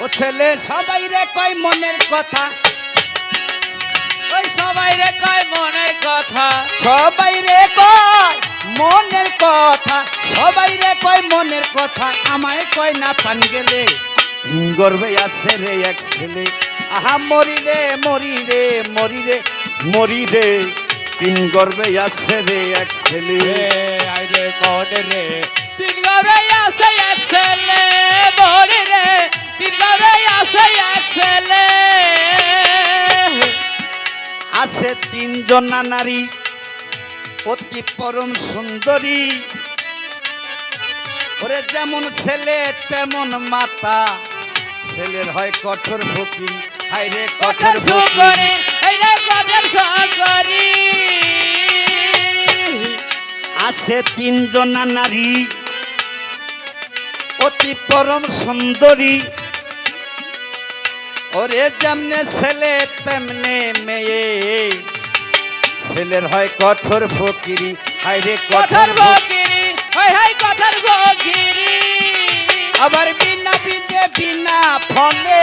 ও ছেলে সবাই রে কয় মনের কথা, ওই সবাই রে কয় মনের কথা, সবাই রে কয় মনের কথা, সবাই রে কয় মনের কথা, আমায় কয় না পান গেলে গর্বে আছে রে এক ছেলে। আহা মরি রে মরি রে মরি রে মরি রে, তিন গর্বে আছে রে এক ছেলে। আইরে মন রে তিন ঘরে আছে এক ছেলে, মন রে তিন ঘরে আছে এক ছেলে। আছে তিনজনা নারী অতি পরম সুন্দরী, ওরে যেমন ছেলে তেমন মাতা, ছেলের হয় কঠোর ফকির, হায় রে কঠোর ফকির। আইরে কঠোর ফকির। আছে তিনজনা নারী অতি পরম সুন্দরী, ওরে যেমনে ছেলে তেমনে মেয়ে, ছেলের হয় কঠোর ফকিরি, হায় রে কঠোর ফকিরি, হায় হায় কঠোর ফকিরি। আবার বিনা বীজে বিনা ফলে,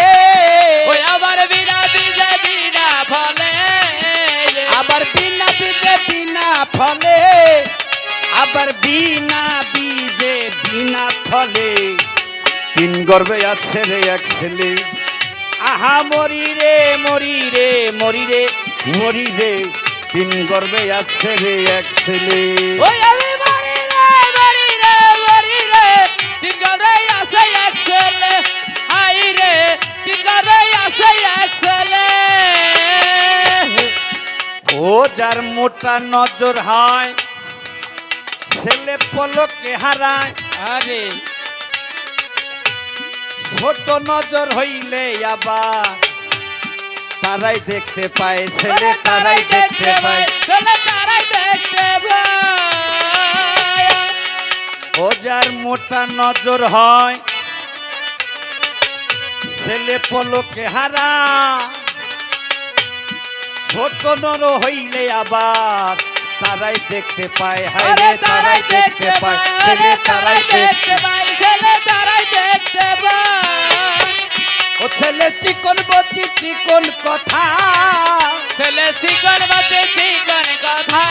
ওই আবার বিনা বীজে বিনা ফলে, আবার বিনা বীজে বিনা ফলে, আবার বিনা বীজে বিনা ফলে, তিন গর্বে আছে রে এক ছেলে। আহা মরি রে মরি রে মরি রে মরি রে, তিন গর্বে আছে রে এক ছেলে। ওই আমি মরি রে মরি রে মরি রে, তিন ঘরে আছে এক ছেলে, হায় রে তিন ঘরে আছে এক ছেলে। ও যার মোটা নজর হয় ছেলে পলকে হারায়, আরে ছোট নজর হইলে আবার তারাই দেখতে পায়, ছেলে তারাই দেখতে পায়। ছেলে তারাই দেখতে পায়। ও যার মোটা নজর হয় ছেলে পলকে হারা, ছোট নর হইলে আবার তারাই দেখতে পায়, হায় রে তারাই দেখতে পায়, ছেলে তারাই দেখতে পায়। ছেলে তারাই দেখতে পায়। ও ছেলে চিকন বতি চিকন কথা, ছেলে চিকন বাতে চিকন কথা,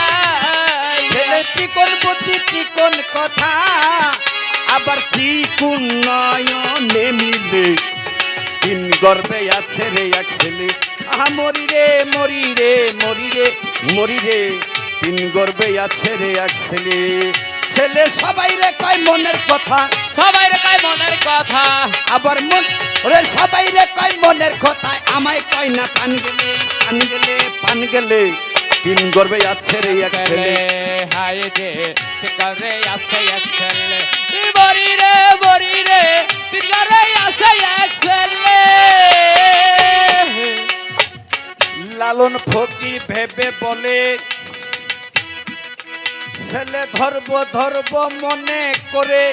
ছেলে চিকন বতি চিকন কথা, আবার চিকুন নয়নে মিলে, তিন গর্বে আছে রে এক ছেলে। আহা মরি রে মরি রে মরি রে মরি রে, তিন গর্বে আছে রে এক ছেলে। ছেলে সবাই রে কয় মনের কথা, সবাই রে কয় মনের কথা, আবার মন ওরে সবাই রে কয় মনের কথা, আমায় কয় না পান গেলে পান গেলে পান গেলে, তিন গর্বে আছে রে এক ছেলে। হায় রে তিন ঘরে আছে এক ছেলে, মরি রে মরি রে তিন ঘরে আছে এক ছেলে। লালন ফকির ভেবে বলে, ছেলে ধরব ধরব মনে করে,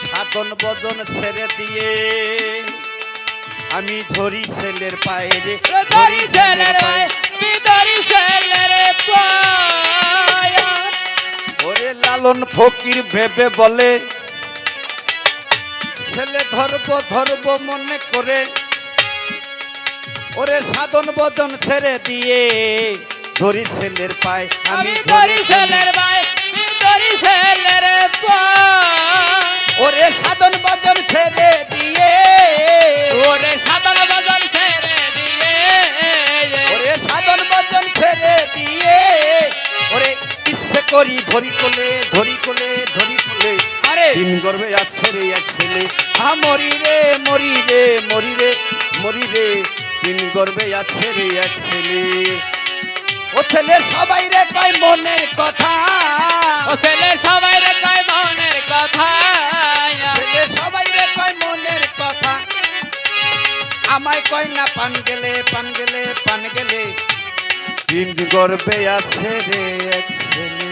সাধন বদন ছেড়ে দিয়ে আমি ধরি ছেলের পায়ে রে, ধরি ছেলের পায়ে, ধরি ছেলের পায়ে। ওরে লালন ফকির ভেবে বলে, ছেলে ধরব ধরব মনে করে, ওরে সাধন বদন ছেড়ে দিয়ে ধরি ছেলের পায়ে, আমি ধরি ছেলের পায়ে, ধরি ছেলের পায়ে। ওরে সাধন বদন ছেড়ে দিয়ে, ওরে সাধন বদন ছেড়ে দিয়ে, ওরে সাধন বদন ছেড়ে দিয়ে, ওরে ইচ্ছে করি ধরি কোলে ধরি কোলে ধরি কোলে, আরে তিন গর্বে আছে রে এক ছেলে। হা মরি রে মরি রে মরি রে মরি রে, তিন গর্বে আছে রে এক ছেলে। ও ছেলে সবাই রে কয় মনের কথা, ও ছেলে সবাই রে কয় মনের কথা, ছেলে সবাই রে কয় মনের কথা, আমায় কয় না পান গেলে পান গেলে পান গেলে, তিন গর্বে আছে রে এক ছেলে।